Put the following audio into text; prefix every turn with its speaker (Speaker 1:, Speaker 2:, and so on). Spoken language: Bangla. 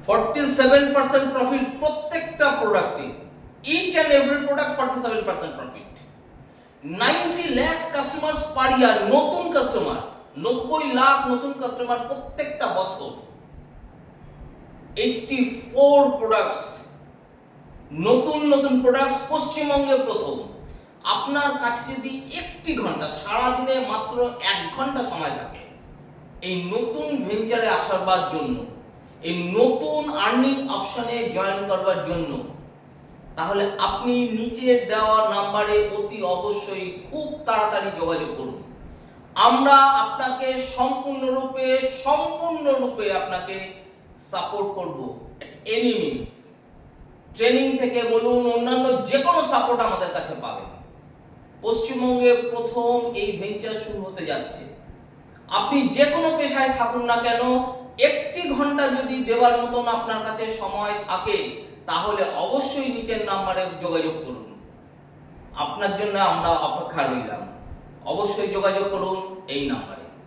Speaker 1: 47% প্রফিট প্রত্যেকটা প্রোডাক্টে, each and every product 47% profit. 90 lakh customers per year, নতুন কাস্টমার 90 লাখ নতুন কাস্টমার প্রত্যেকটা বছর। 84 প্রোডাক্টস, নতুন নতুন প্রোডাক্টস পশ্চিমবঙ্গে প্রথম। আপনার কাছে যদি একটি ঘন্টা, সারাদিনে মাত্র 1 ঘন্টা সময় থাকে এই নতুন ভেঞ্চারে আসার জন্য, এই নতুন আর্নিং অপশনে জয়েন করবার জন্য, তাহলে আপনি নিচে দেওয়া নাম্বারে অতি অবশ্যই খুব তাড়াতাড়ি যোগাযোগ করুন। আমরা আপনাকে সম্পূর্ণরূপে আপনাকে সাপোর্ট করব এট এনি মিনস। ট্রেনিং থেকে বলুন, অন্যান্য যে কোনো সাপোর্ট আমাদের কাছে পাবেন। পশ্চিমবঙ্গে প্রথম এই ভেঞ্চার শুরু হতে যাচ্ছে। আপনি যে কোনো পেশায় থাকুন না কেন, একটি ঘন্টা যদি দেওয়ার মতন আপনার কাছে সময় থাকে, তাহলে অবশ্যই নিচের নাম্বারে যোগাযোগ করুন। আপনার জন্য আমরা অপেক্ষা রইলাম। অবশ্যই যোগাযোগ করুন এই নাম্বারে।